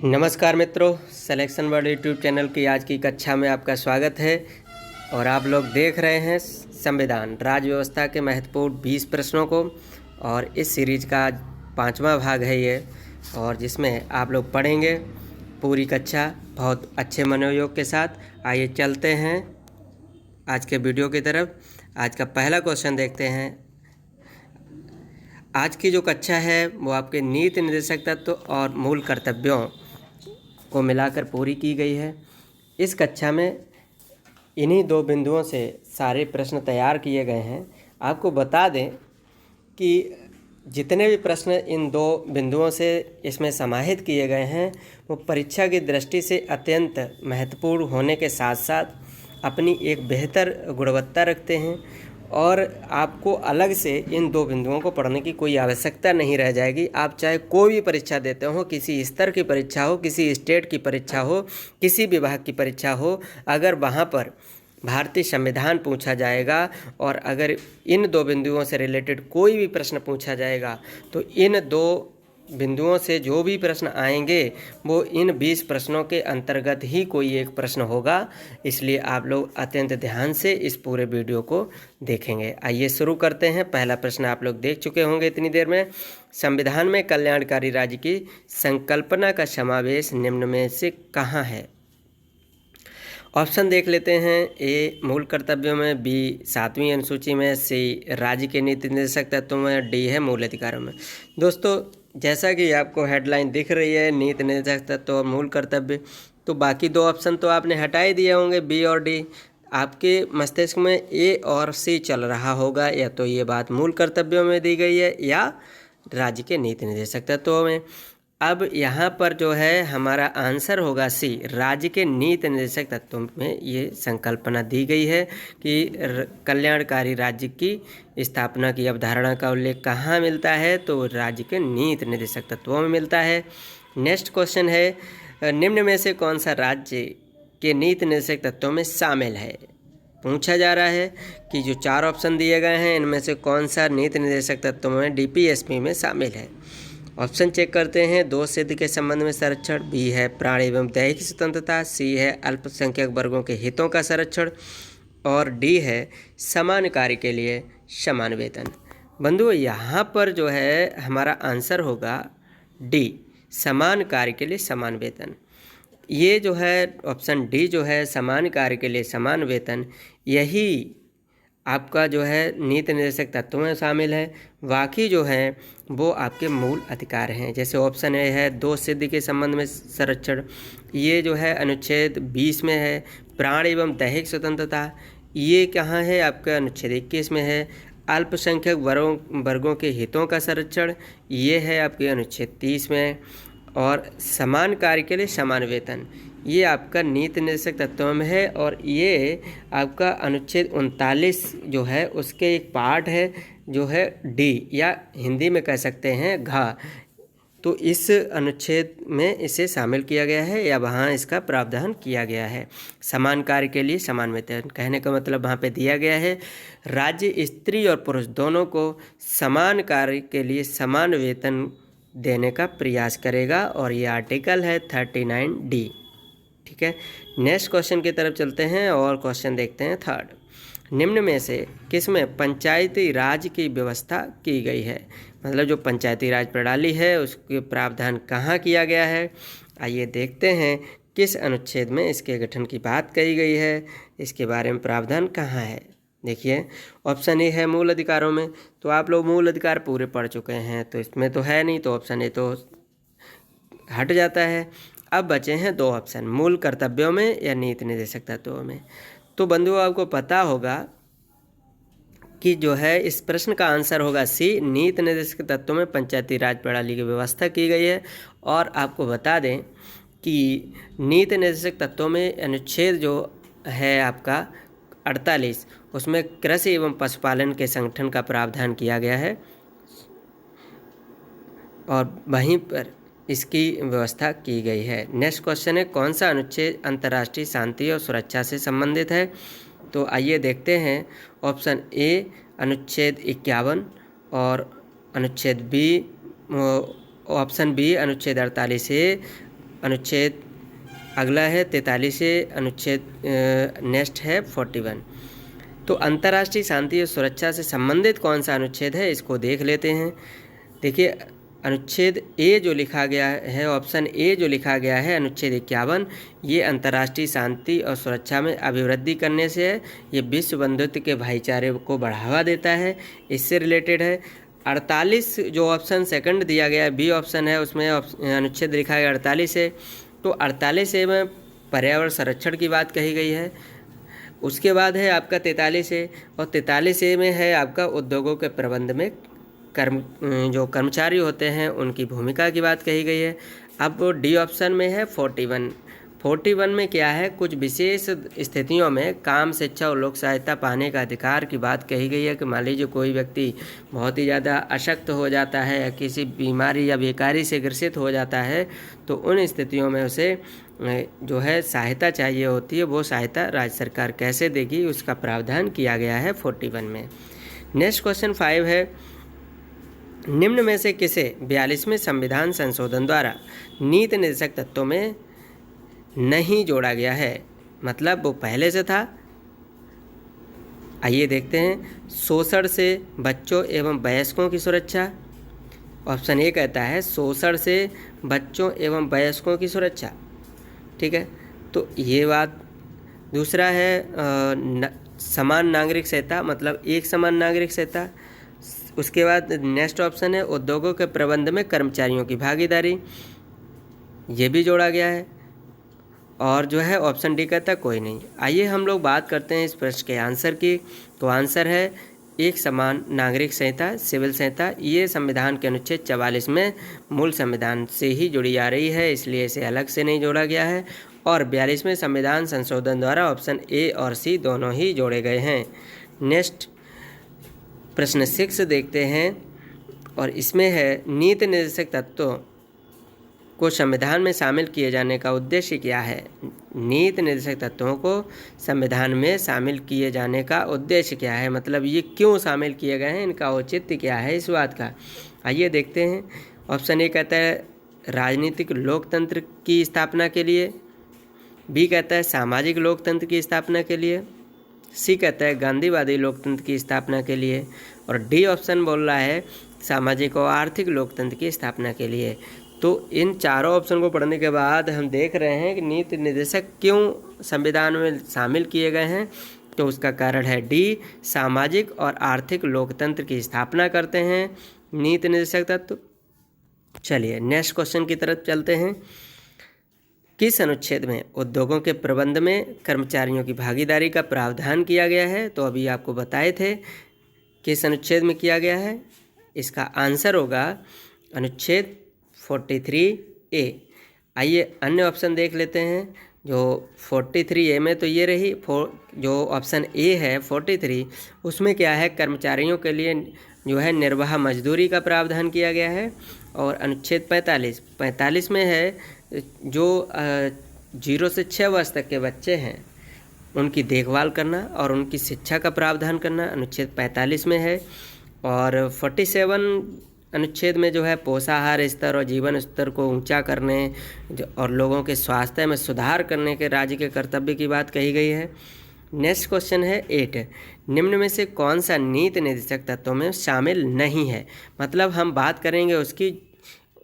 नमस्कार मित्रों, selection world YouTube channel की आज की कक्षा में आपका स्वागत है। और आप लोग देख रहे हैं संविधान राज्य व्यवस्था के महत्वपूर्ण 20 प्रश्नों को। और इस सीरीज का 5वां भाग है ये, और जिसमें आप लोग पढ़ेंगे पूरी कक्षा बहुत अच्छे मनोयोग के साथ। आइए चलते हैं आज के वीडियो की तरफ। आज का पहला क्वेश्चन देखते हैं। आज की जो कक्षा है वो आपके नीति निर्देशक तत्व और मूल कर्तव्यों को मिलाकर पूरी की गई है। इस कक्षा में इन्हीं 2 बिंदुओं से सारे प्रश्न तैयार किए गए हैं। आपको बता दें कि जितने भी प्रश्न इन 2 बिंदुओं से इसमें समाहित किए गए हैं वो परीक्षा की दृष्टि से अत्यंत महत्वपूर्ण होने के साथ साथ अपनी एक बेहतर गुणवत्ता रखते हैं। और आपको अलग से इन 2 बिंदुओं को पढ़ने की कोई आवश्यकता नहीं रह जाएगी। आप चाहे कोई भी परीक्षा देते हो, किसी स्तर की परीक्षा हो, किसी स्टेट की परीक्षा हो, किसी विभाग की परीक्षा हो, अगर वहाँ पर भारतीय संविधान पूछा जाएगा और अगर इन 2 बिंदुओं से रिलेटेड कोई भी प्रश्न पूछा जाएगा तो इन 2 बिंदुओं से जो भी प्रश्न आएंगे वो इन 20 प्रश्नों के अंतर्गत ही कोई एक प्रश्न होगा। इसलिए आप लोग अत्यंत ध्यान से इस पूरे वीडियो को देखेंगे। आइए शुरू करते हैं। पहला प्रश्न आप लोग देख चुके होंगे इतनी देर में। संविधान में कल्याणकारी राज्य की संकल्पना का समावेश निम्न में से कहाँ है? ऑप्शन देख लेते हैं। ए मूल कर्तव्यों में, बी 7वीं अनुसूची में, सी राज्य के नीति निर्देशक तत्वों में, डी है मूल अधिकारों में। दोस्तों, जैसा कि आपको हेडलाइन दिख रही है नीति निर्देशक तत्व और मूल कर्तव्य, तो बाकी 2 ऑप्शन तो आपने हटा ही दिए होंगे, बी और डी। आपके मस्तिष्क में ए और सी चल रहा होगा, या तो ये बात मूल कर्तव्यों में दी गई है या राज्य के नीति निर्देशक तत्वों में। अब यहाँ पर जो है हमारा आंसर होगा सी, राज्य के नीति निर्देशक तत्वों में ये संकल्पना दी गई है कि कल्याणकारी राज्य की स्थापना की अवधारणा का उल्लेख कहाँ मिलता है, तो राज्य के नीति निर्देशक तत्वों में मिलता है। नेक्स्ट क्वेश्चन है, निम्न में से कौन सा राज्य के नीति निर्देशक तत्वों में शामिल है? पूछा जा रहा है कि जो 4 ऑप्शन दिए गए हैं इनमें से कौन सा नीति निर्देशक तत्वों में डीपीएसपी में शामिल है। ऑप्शन चेक करते हैं। 2 सिद्ध के संबंध में संरक्षण, बी है प्राण एवं दैहिक स्वतंत्रता, सी है अल्पसंख्यक वर्गों के हितों का संरक्षण, और डी है समान कार्य के लिए समान वेतन। बंधुओं, यहाँ पर जो है हमारा आंसर होगा डी, समान कार्य के लिए समान वेतन। ये जो है ऑप्शन डी जो है समान कार्य के लिए समान वेतन, यही आपका जो है नीति निर्देशक तत्वों में शामिल है। बाकी जो है वो आपके मूल अधिकार हैं। जैसे ऑप्शन ए है 2 सिद्ध के संबंध में संरक्षण, ये जो है अनुच्छेद 20 में है। प्राण एवं दैहिक स्वतंत्रता, ये कहाँ है? आपका अनुच्छेद 21 में है। अल्पसंख्यक वर्गों के हितों का संरक्षण, ये है आपके अनुच्छेद 30 में। और समान कार्य के लिए समान वेतन, ये आपका नीति निर्देशक तत्वों में है। और ये आपका अनुच्छेद 39 जो है उसके एक पार्ट है जो है डी, या हिंदी में कह सकते हैं घ। तो इस अनुच्छेद में इसे शामिल किया गया है या वहाँ इसका प्रावधान किया गया है। समान कार्य के लिए समान वेतन कहने का मतलब वहाँ पे दिया गया है राज्य स्त्री और पुरुष दोनों को समान कार्य के लिए समान वेतन देने का प्रयास करेगा, और ये आर्टिकल है 39 डी। ठीक है, नेक्स्ट क्वेश्चन की तरफ चलते हैं और क्वेश्चन देखते हैं 3rd। निम्न में से किसमें पंचायती राज की व्यवस्था की गई है? मतलब जो पंचायती राज प्रणाली है उसके प्रावधान कहाँ किया गया है। आइए देखते हैं किस अनुच्छेद में इसके गठन की बात कही गई है, इसके बारे में प्रावधान कहाँ है। देखिए, ऑप्शन ए है मूल अधिकारों में, तो आप लोग मूल अधिकार पूरे पढ़ चुके हैं तो इसमें तो है नहीं, तो ऑप्शन ए तो हट जाता है। अब बचे हैं 2 ऑप्शन, मूल कर्तव्यों में या नीति निर्देशक तत्वों में। तो बंधुओं, आपको पता होगा कि जो है इस प्रश्न का आंसर होगा सी, नीति निर्देशक तत्वों में पंचायती राज प्रणाली की व्यवस्था की गई है। और आपको बता दें कि नीति निर्देशक तत्वों में अनुच्छेद जो है आपका 48, उसमें कृषि एवं पशुपालन के संगठन का प्रावधान किया गया है और वहीं पर इसकी व्यवस्था की गई है। नेक्स्ट क्वेश्चन है, कौन सा अनुच्छेद अंतर्राष्ट्रीय शांति और सुरक्षा से संबंधित है? तो आइए देखते हैं। ऑप्शन ए अनुच्छेद 51, और अनुच्छेद बी, ऑप्शन बी अनुच्छेद 48 ए, अनुच्छेद अगला है 43 अनुच्छेद, नेक्स्ट है 41। तो अंतर्राष्ट्रीय शांति और सुरक्षा से संबंधित कौन सा अनुच्छेद है, इसको देख लेते हैं। देखिए अनुच्छेद ए जो लिखा गया है, ऑप्शन ए जो लिखा गया है अनुच्छेद 51, ये अंतर्राष्ट्रीय शांति और सुरक्षा में अभिवृद्धि करने से है। ये विश्व बंधुत्व के भाईचारे को बढ़ावा देता है, इससे रिलेटेड है। 48 जो ऑप्शन सेकंड दिया गया है, बी ऑप्शन है, उसमें अनुच्छेद लिखा है 48 है। तो 48 ए में पर्यावरण संरक्षण की बात कही गई है। उसके बाद है आपका 43 ए, और 43 ए में है आपका उद्योगों के प्रबंध में जो कर्मचारी होते हैं उनकी भूमिका की बात कही गई है। अब डी ऑप्शन में है 41। 41 में क्या है, कुछ विशेष स्थितियों में काम, शिक्षा और लोक सहायता पाने का अधिकार की बात कही गई है कि मान लीजिए कोई व्यक्ति बहुत ही ज़्यादा अशक्त हो जाता है या किसी बीमारी या बेकारी से ग्रसित हो जाता है, तो उन स्थितियों में उसे जो है सहायता चाहिए होती है, वो सहायता राज्य सरकार कैसे देगी उसका प्रावधान किया गया है 41 में। नेक्स्ट क्वेश्चन 5 है, निम्न में से किसे 42वें संविधान संशोधन द्वारा नीति निर्देशक तत्वों में नहीं जोड़ा गया है, मतलब वो पहले से था। आइए देखते हैं। शोषण से बच्चों एवं वयस्कों की सुरक्षा, ऑप्शन ए कहता है शोषण से बच्चों एवं वयस्कों की सुरक्षा, ठीक है, तो ये बात। दूसरा है समान नागरिक संहिता, मतलब एक समान नागरिक संहिता। उसके बाद नेक्स्ट ऑप्शन है उद्योगों के प्रबंध में कर्मचारियों की भागीदारी, ये भी जोड़ा गया है। और जो है ऑप्शन डी कहता है कोई नहीं। आइए हम लोग बात करते हैं इस प्रश्न के आंसर की। तो आंसर है एक समान नागरिक संहिता, सिविल संहिता, ये संविधान के अनुच्छेद 44 में मूल संविधान से ही जुड़ी आ रही है, इसलिए इसे अलग से नहीं जोड़ा गया है। और 42वें संविधान संशोधन द्वारा ऑप्शन ए और सी दोनों ही जोड़े गए हैं। नेक्स्ट प्रश्न 6 देखते हैं, और इसमें है नीति निर्देशक तत्वों को संविधान में शामिल किए जाने का उद्देश्य क्या है। नीति निर्देशक तत्वों को संविधान में शामिल किए जाने का उद्देश्य क्या है, मतलब ये क्यों शामिल किए गए हैं, इनका औचित्य क्या है इस बात का। आइए देखते हैं। ऑप्शन ए कहता है राजनीतिक लोकतंत्र की स्थापना के लिए, बी कहता है सामाजिक लोकतंत्र की स्थापना के लिए, सी कहता है गांधीवादी लोकतंत्र की स्थापना के लिए, और डी ऑप्शन बोल रहा है सामाजिक और आर्थिक लोकतंत्र की स्थापना के लिए। तो इन चारों ऑप्शन को पढ़ने के बाद हम देख रहे हैं कि नीति निर्देशक क्यों संविधान में शामिल किए गए हैं, तो उसका कारण है डी, सामाजिक और आर्थिक लोकतंत्र की स्थापना करते हैं नीति निर्देशक तत्व। चलिए नेक्स्ट क्वेश्चन की तरफ चलते हैं। किस अनुच्छेद में उद्योगों के प्रबंध में कर्मचारियों की भागीदारी का प्रावधान किया गया है, तो अभी आपको बताए थे किस अनुच्छेद में किया गया है। इसका आंसर होगा अनुच्छेद 43A। आइए अन्य ऑप्शन देख लेते हैं। जो 43A में तो ये रही, जो ऑप्शन ए है 43, उसमें क्या है कर्मचारियों के लिए जो है निर्वाह मजदूरी का प्रावधान किया गया है। और अनुच्छेद 45 में है जो 0 से 6 वर्ष तक के बच्चे हैं उनकी देखभाल करना और उनकी शिक्षा का प्रावधान करना, अनुच्छेद 45 में है। और 47 अनुच्छेद में जो है पोषाहार स्तर और जीवन स्तर को ऊंचा करने और लोगों के स्वास्थ्य में सुधार करने के राज्य के कर्तव्य की बात कही गई है। नेक्स्ट क्वेश्चन है 8, निम्न में से कौन सा नीति निर्देशक तत्वों में शामिल नहीं है, मतलब हम बात करेंगे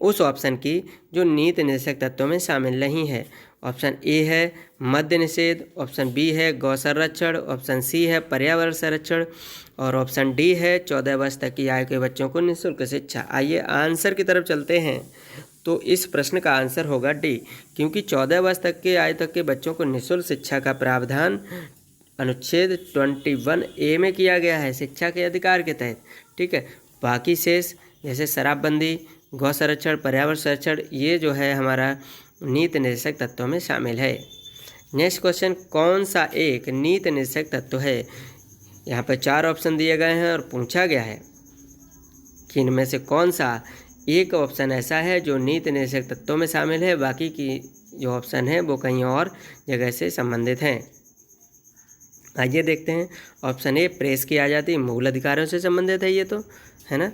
उस ऑप्शन की जो नीति निर्देशक तत्वों में शामिल नहीं है। ऑप्शन ए है मद्य निषेध, ऑप्शन बी है गौ संरक्षण, ऑप्शन सी है पर्यावरण संरक्षण, और ऑप्शन डी है 14 वर्ष तक की आयु के बच्चों को निःशुल्क शिक्षा। आइए आंसर की तरफ चलते हैं। तो इस प्रश्न का आंसर होगा डी, क्योंकि 14 वर्ष तक के आयु तक के बच्चों को निःशुल्क शिक्षा का प्रावधान अनुच्छेद 21A में किया गया है शिक्षा के अधिकार के तहत, ठीक है। बाकी शेष जैसे शराबबंदी, गौ संरक्षण, पर्यावरण संरक्षण, ये जो है हमारा नीति निर्देशक तत्वों में शामिल है। नेक्स्ट क्वेश्चन, कौन सा एक नीति निर्देशक तत्व है। यहाँ पर 4 ऑप्शन दिए गए हैं और पूछा गया है कि इनमें से कौन सा एक ऑप्शन ऐसा है जो नीति निर्देशक तत्वों में शामिल है, बाकी की जो ऑप्शन है वो कहीं और जगह से संबंधित हैं। आइए देखते हैं। ऑप्शन ए प्रेस की आज़ादी मूल अधिकारों से संबंधित है, ये तो है ना,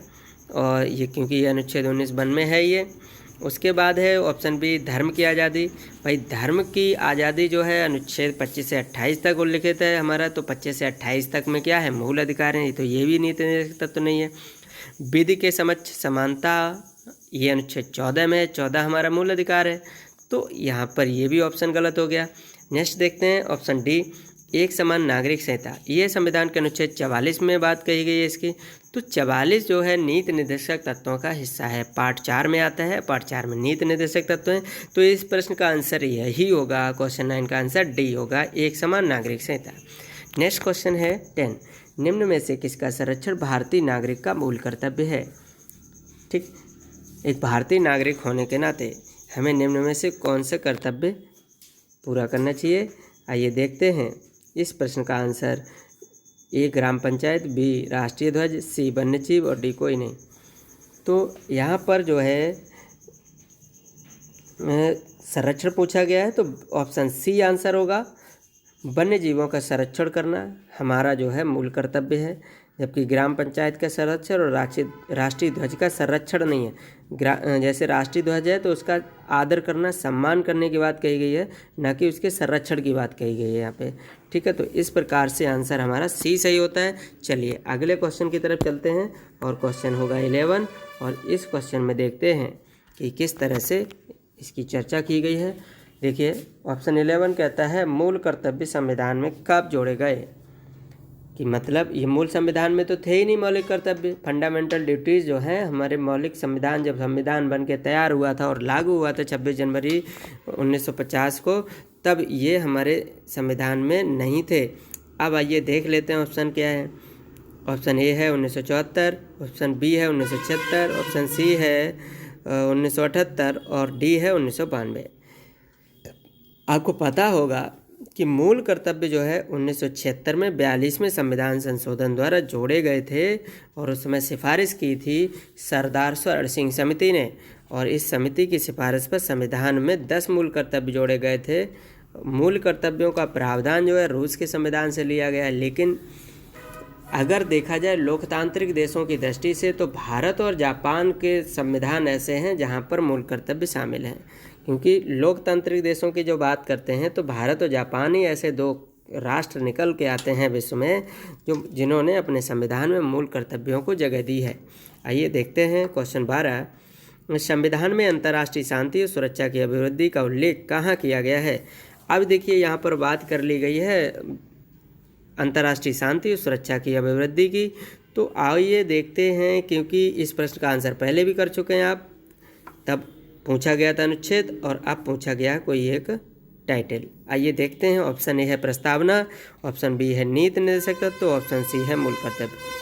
और ये क्योंकि ये अनुच्छेद 19 में है ये। उसके बाद है ऑप्शन बी धर्म की आज़ादी। भाई धर्म की आज़ादी जो है अनुच्छेद 25 से 28 तक उल्लिखित है हमारा, तो 25 से 28 तक में क्या है, मूल अधिकार है, तो ये भी नीति निर्देशक तत्व नहीं है। विधि के समक्ष समानता, ये अनुच्छेद 14 में है, 14 हमारा मूल अधिकार है, तो यहाँ पर ये भी ऑप्शन गलत हो गया। नेक्स्ट देखते हैं ऑप्शन डी, एक समान नागरिक संहिता, ये संविधान के अनुच्छेद 44 में बात कही गई है इसकी, तो 44 जो है नीति निर्देशक तत्वों का हिस्सा है, पार्ट 4 में आता है, पार्ट 4 में नीति निर्देशक तत्व हैं, तो इस प्रश्न का आंसर यही होगा, क्वेश्चन 9 का आंसर डी होगा, एक समान नागरिक संहिता। नेक्स्ट क्वेश्चन है 10, निम्न में से किसका संरक्षण भारतीय नागरिक का मूल कर्तव्य है। ठीक, एक भारतीय नागरिक होने के नाते हमें निम्न में से कौन सा कर्तव्य पूरा करना चाहिए। आइए देखते हैं इस प्रश्न का आंसर, ए ग्राम पंचायत, बी राष्ट्रीय ध्वज, सी वन्य जीव और डी कोई नहीं। तो यहाँ पर जो है संरक्षण पूछा गया है, तो ऑप्शन सी आंसर होगा, वन्य जीवों का संरक्षण करना हमारा जो है मूल कर्तव्य है, जबकि ग्राम पंचायत का संरक्षण और राष्ट्रीय ध्वज का संरक्षण नहीं है। जैसे राष्ट्रीय ध्वज है तो उसका आदर करना, सम्मान करने की बात कही गई है, ना कि उसके संरक्षण की बात कही गई है यहाँ पे। ठीक है, तो इस प्रकार से आंसर हमारा सी सही होता है। चलिए अगले क्वेश्चन की तरफ चलते हैं, और क्वेश्चन होगा 11, और इस क्वेश्चन में देखते हैं कि किस तरह से इसकी चर्चा की गई है। देखिए ऑप्शन 11 कहता है, मूल कर्तव्य संविधान में कब जोड़े गए, कि मतलब ये मूल संविधान में तो थे ही नहीं मौलिक कर्तव्य, फंडामेंटल ड्यूटीज़ जो हैं हमारे मौलिक संविधान, जब संविधान बन के तैयार हुआ था और लागू हुआ था 26 जनवरी 1950 को, तब ये हमारे संविधान में नहीं थे। अब आइए देख लेते हैं ऑप्शन क्या है। ऑप्शन ए है 1974, ऑप्शन बी है 1976, ऑप्शन सी है 1978 और डी है 1992। आपको पता होगा कि मूल कर्तव्य जो है 1976 में 42वें संविधान संशोधन द्वारा जोड़े गए थे, और उस समय सिफारिश की थी सरदार स्वर्ण सिंह समिति ने, और इस समिति की सिफारिश पर संविधान में 10 मूल कर्तव्य जोड़े गए थे। मूल कर्तव्यों का प्रावधान जो है रूस के संविधान से लिया गया है, लेकिन अगर देखा जाए लोकतांत्रिक देशों की दृष्टि से तो भारत और जापान के संविधान ऐसे हैं जहां पर मूल कर्तव्य शामिल हैं, क्योंकि लोकतांत्रिक देशों की जो बात करते हैं तो भारत और जापान ही ऐसे दो राष्ट्र निकल के आते हैं विश्व में जिन्होंने अपने संविधान में मूल कर्तव्यों को जगह दी है। आइए देखते हैं क्वेश्चन 12, संविधान में अंतर्राष्ट्रीय शांति और सुरक्षा की अभिवृद्धि का उल्लेख कहाँ किया गया है। अब देखिए यहाँ पर बात कर ली गई है अंतर्राष्ट्रीय शांति और सुरक्षा की अभिवृद्धि की, तो आइए देखते हैं, क्योंकि इस प्रश्न का आंसर पहले भी कर चुके हैं आप, तब पूछा गया था अनुच्छेद और अब पूछा गया कोई एक टाइटल। आइए देखते हैं, ऑप्शन ए है प्रस्तावना, ऑप्शन बी है नीति निर्देशक तत्व, ऑप्शन सी है मूल कर्तव्य।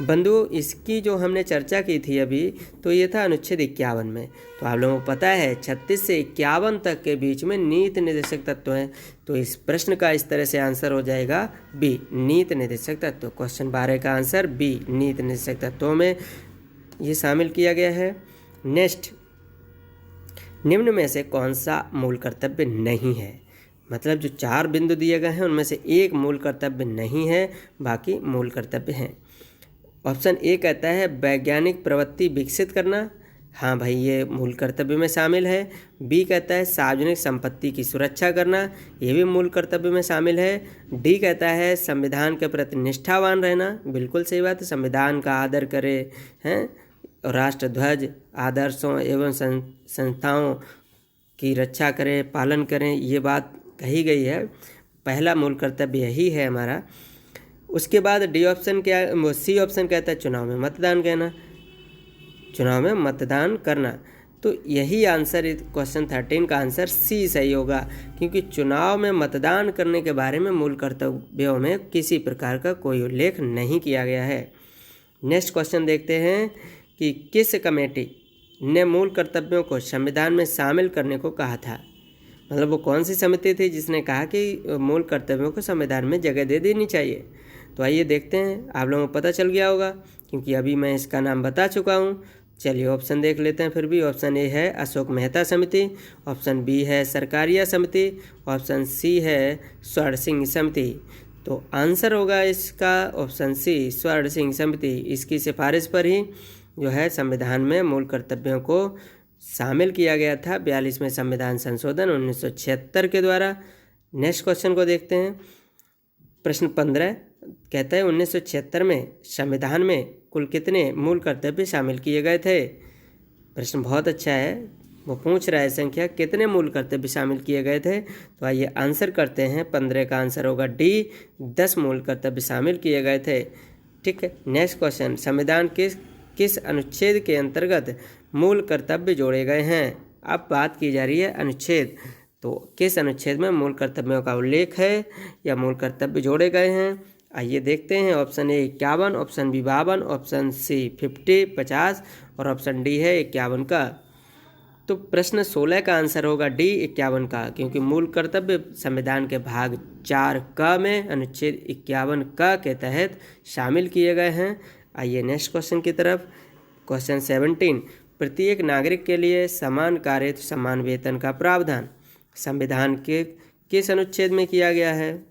बंधुओं इसकी जो हमने चर्चा की थी अभी, तो ये था अनुच्छेद 51 में, तो आप लोगों को पता है 36 से 51 तक के बीच में नीति निर्देशक तत्व हैं, तो इस प्रश्न का इस तरह से आंसर हो जाएगा बी नीति निर्देशक तत्व। क्वेश्चन 12 का आंसर बी नीति निर्देशक तत्वों में ये शामिल किया गया है। नेक्स्ट, निम्न में से कौन सा मूल कर्तव्य नहीं है, मतलब जो 4 बिंदु दिए गए हैं उनमें से एक मूल कर्तव्य नहीं है, बाकी मूल कर्तव्य हैं। ऑप्शन ए कहता है वैज्ञानिक प्रवृत्ति विकसित करना, हाँ भाई ये मूल कर्तव्य में शामिल है। बी कहता है सार्वजनिक संपत्ति की सुरक्षा करना, ये भी मूल कर्तव्य में शामिल है। डी कहता है संविधान के प्रति निष्ठावान रहना, बिल्कुल सही बात है, संविधान का आदर करे हैं, और राष्ट्र ध्वज आदर्शों एवं संस्थाओं की रक्षा करें, पालन करें, ये बात कही गई है, पहला मूल कर्तव्य यही है हमारा। उसके बाद डी ऑप्शन क्या, वो सी ऑप्शन कहता है चुनाव में मतदान करना, चुनाव में मतदान करना, तो यही आंसर क्वेश्चन 13 का आंसर सी सही होगा, क्योंकि चुनाव में मतदान करने के बारे में मूल कर्तव्यों में किसी प्रकार का कोई उल्लेख नहीं किया गया है। नेक्स्ट क्वेश्चन देखते हैं कि किस कमेटी ने मूल कर्तव्यों को संविधान में शामिल करने को कहा था, मतलब वो कौन सी समिति थी जिसने कहा कि मूल कर्तव्यों को संविधान में जगह दे देनी चाहिए। तो आइए देखते हैं, आप लोगों को पता चल गया होगा क्योंकि अभी मैं इसका नाम बता चुका हूँ। चलिए ऑप्शन देख लेते हैं फिर भी। ऑप्शन ए है अशोक मेहता समिति, ऑप्शन बी है सरकारिया समिति, ऑप्शन सी है स्वर्ण सिंह समिति। तो आंसर होगा इसका ऑप्शन सी स्वर्ण सिंह समिति। इसकी सिफारिश पर ही जो है संविधान में मूल कर्तव्यों को शामिल किया गया था 42वें संविधान संशोधन 1976 के द्वारा। नेक्स्ट क्वेश्चन को देखते हैं। प्रश्न 15 कहता है 1976 में संविधान में कुल कितने मूल कर्तव्य शामिल किए गए थे। प्रश्न बहुत अच्छा है, वो पूछ रहा है संख्या कितने मूल कर्तव्य शामिल किए गए थे। तो आइए आंसर करते हैं। 15 का आंसर होगा डी, 10 मूल कर्तव्य शामिल किए गए थे। ठीक है, नेक्स्ट क्वेश्चन, संविधान किस अनुच्छेद के अंतर्गत मूल कर्तव्य जोड़े गए हैं। अब बात की जा रही है अनुच्छेद, तो किस अनुच्छेद में मूल कर्तव्यों का उल्लेख है या मूल कर्तव्य जोड़े गए हैं। आइए देखते हैं। Option A 51, option B 52, option C 50 और ऑप्शन डी है 51 का। तो प्रश्न 16 का आंसर होगा डी 51 का, क्योंकि मूल कर्तव्य संविधान के भाग 4 क में अनुच्छेद 51 क के तहत शामिल किए गए हैं। आइए नेक्स्ट क्वेश्चन की तरफ। क्वेश्चन 17, प्रत्येक नागरिक के लिए समान कार्य समान वेतन का प्रावधान संविधान के किस अनुच्छेद में किया गया है।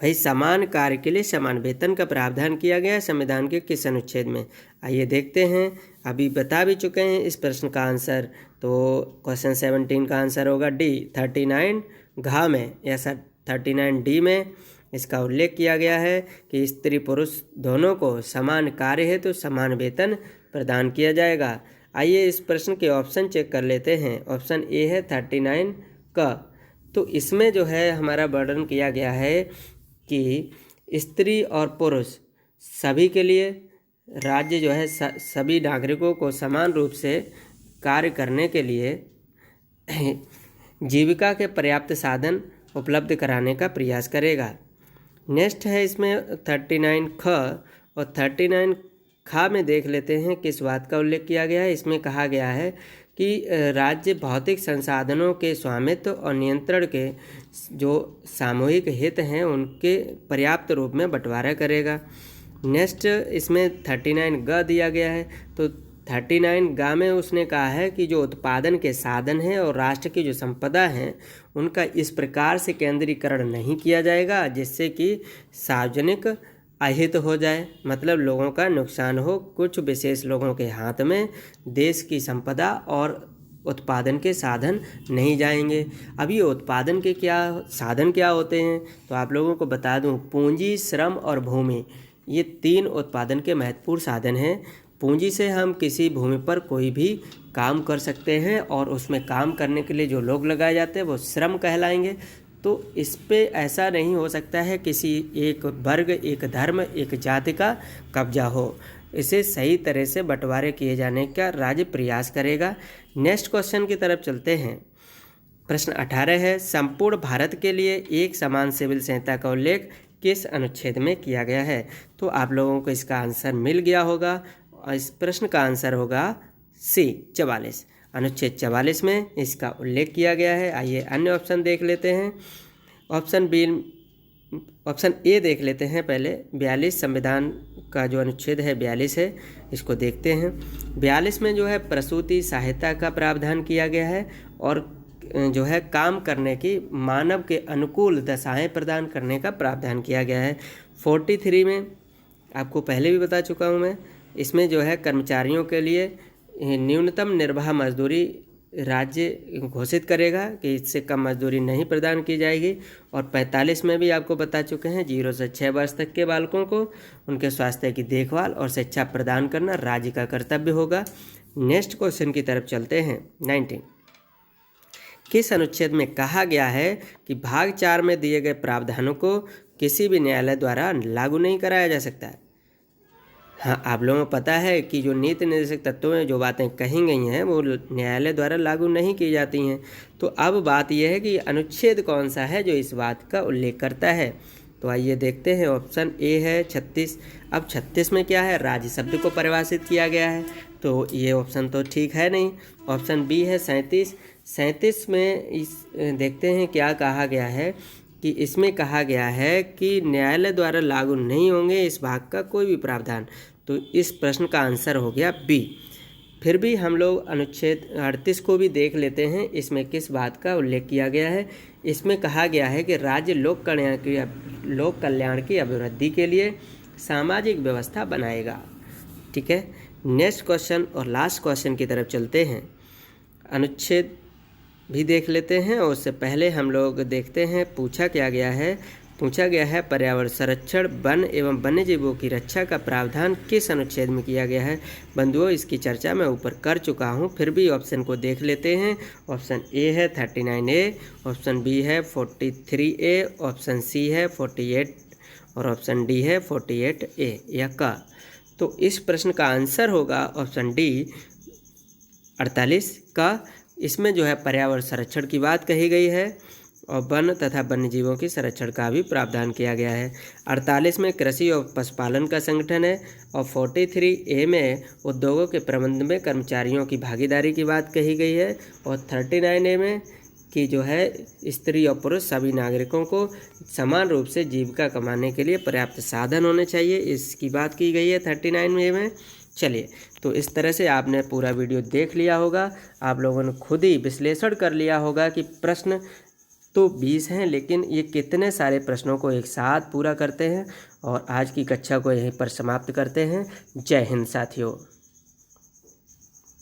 भाई, समान कार्य के लिए समान वेतन का प्रावधान किया गया है संविधान के किस अनुच्छेद में। आइए देखते हैं। अभी बता भी चुके हैं इस प्रश्न का आंसर, तो क्वेश्चन 17 का आंसर होगा डी 39 घ में या 39 डी में इसका उल्लेख किया गया है कि स्त्री पुरुष दोनों को समान कार्य है तो समान वेतन प्रदान किया जाएगा। आइए इस प्रश्न के ऑप्शन चेक कर लेते हैं। ऑप्शन ए है 39 का, तो इसमें जो है हमारा वर्णन किया गया है कि स्त्री और पुरुष सभी के लिए राज्य जो है सभी नागरिकों को समान रूप से कार्य करने के लिए जीविका के पर्याप्त साधन उपलब्ध कराने का प्रयास करेगा। नेक्स्ट है इसमें 39 ख, और 39 खा में देख लेते हैं किस बात का उल्लेख किया गया है। इसमें कहा गया है कि राज्य भौतिक संसाधनों के स्वामित्व और नियंत्रण के जो सामूहिक हित हैं उनके पर्याप्त रूप में बंटवारा करेगा। नेक्स्ट इसमें 39 ग दिया गया है, तो 39 ग में उसने कहा है कि जो उत्पादन के साधन हैं और राष्ट्र की जो संपदा हैं उनका इस प्रकार से केंद्रीकरण नहीं किया जाएगा जिससे कि सार्वजनिक अहित हो जाए, मतलब लोगों का नुकसान हो। कुछ विशेष लोगों के हाथ में देश की संपदा और उत्पादन के साधन नहीं जाएंगे। अब ये उत्पादन के साधन क्या होते हैं, तो आप लोगों को बता दूं, पूंजी, श्रम और भूमि, ये 3 उत्पादन के महत्वपूर्ण साधन हैं। पूंजी से हम किसी भूमि पर कोई भी काम कर सकते हैं और उसमें काम करने के लिए जो लोग लगाए जाते हैं वो श्रम कहलाएंगे। तो इस पे ऐसा नहीं हो सकता है किसी एक वर्ग, एक धर्म, एक जाति का कब्जा हो। इसे सही तरह से बंटवारे किए जाने का राज्य प्रयास करेगा। नेक्स्ट क्वेश्चन की तरफ चलते हैं। प्रश्न 18 है, संपूर्ण भारत के लिए एक समान सिविल संहिता का उल्लेख किस अनुच्छेद में किया गया है। तो आप लोगों को इसका आंसर मिल गया होगा और इस प्रश्न का आंसर होगा सी 44। अनुच्छेद 44 में इसका उल्लेख किया गया है। आइए अन्य ऑप्शन देख लेते हैं। ऑप्शन ए देख लेते हैं पहले। 42 संविधान का जो अनुच्छेद है 42 है, इसको देखते हैं। 42 में जो है प्रसूति सहायता का प्रावधान किया गया है और जो है काम करने की मानव के अनुकूल दशाएं प्रदान करने का प्रावधान किया गया है। 43 में आपको पहले भी बता चुका हूं मैं, इसमें जो है कर्मचारियों के लिए न्यूनतम निर्वाह मजदूरी राज्य घोषित करेगा कि इससे कम मजदूरी नहीं प्रदान की जाएगी। और 45 में भी आपको बता चुके हैं 0 से 6 वर्ष तक के बालकों को उनके स्वास्थ्य की देखभाल और शिक्षा प्रदान करना राज्य का कर्तव्य होगा। नेक्स्ट क्वेश्चन की तरफ चलते हैं। 19, किस अनुच्छेद में कहा गया है कि भाग 4 में दिए गए प्रावधानों को किसी भी न्यायालय द्वारा लागू नहीं कराया जा सकता है। हाँ, आप लोगों को पता है कि जो नीति निर्देशक तत्वों में जो बातें कही गई हैं वो न्यायालय द्वारा लागू नहीं की जाती हैं। तो अब बात यह है कि अनुच्छेद कौन सा है जो इस बात का उल्लेख करता है। तो आइए देखते हैं। ऑप्शन ए है 36। अब 36 में क्या है, राज्य शब्द को परिभाषित किया गया है, तो ये ऑप्शन तो ठीक है नहीं। ऑप्शन बी है 37। 37 में देखते हैं क्या कहा गया है कि इसमें कहा गया है कि न्यायालय द्वारा लागू नहीं होंगे इस भाग का कोई भी प्रावधान। तो इस प्रश्न का आंसर हो गया बी। फिर भी हम लोग अनुच्छेद 38 को भी देख लेते हैं, इसमें किस बात का उल्लेख किया गया है। इसमें कहा गया है कि राज्य लोक कल्याण की अभिवृद्धि के लिए सामाजिक व्यवस्था बनाएगा। ठीक है, नेक्स्ट क्वेश्चन और लास्ट क्वेश्चन की तरफ चलते हैं। अनुच्छेद भी देख लेते हैं और उससे पहले हम लोग देखते हैं पूछा गया है पर्यावरण संरक्षण वन एवं वन्य जीवों की रक्षा का प्रावधान किस अनुच्छेद में किया गया है। बंधुओं, इसकी चर्चा मैं ऊपर कर चुका हूं, फिर भी ऑप्शन को देख लेते हैं। ऑप्शन ए है 39A, ऑप्शन बी है 43A, ऑप्शन सी है 48 और ऑप्शन डी है 48A या का। तो इस प्रश्न का आंसर होगा ऑप्शन डी 48 का। इसमें जो है पर्यावरण संरक्षण की बात कही गई है और वन तथा वन्य जीवों की संरक्षण का भी प्रावधान किया गया है। 48 में कृषि और पशुपालन का संगठन है और 43A में उद्योगों के प्रबंध में कर्मचारियों की भागीदारी की बात कही गई है और 39A में कि जो है स्त्री और पुरुष सभी नागरिकों को समान रूप से जीविका कमाने के लिए पर्याप्त साधन होने चाहिए, इसकी बात की गई है 39A में। चलिए, तो इस तरह से आपने पूरा वीडियो देख लिया होगा, आप लोगों ने खुद ही विश्लेषण कर लिया होगा कि प्रश्न तो 20 हैं, लेकिन ये कितने सारे प्रश्नों को एक साथ पूरा करते हैं। और आज की कक्षा को यहीं पर समाप्त करते हैं। जय हिंद साथियों।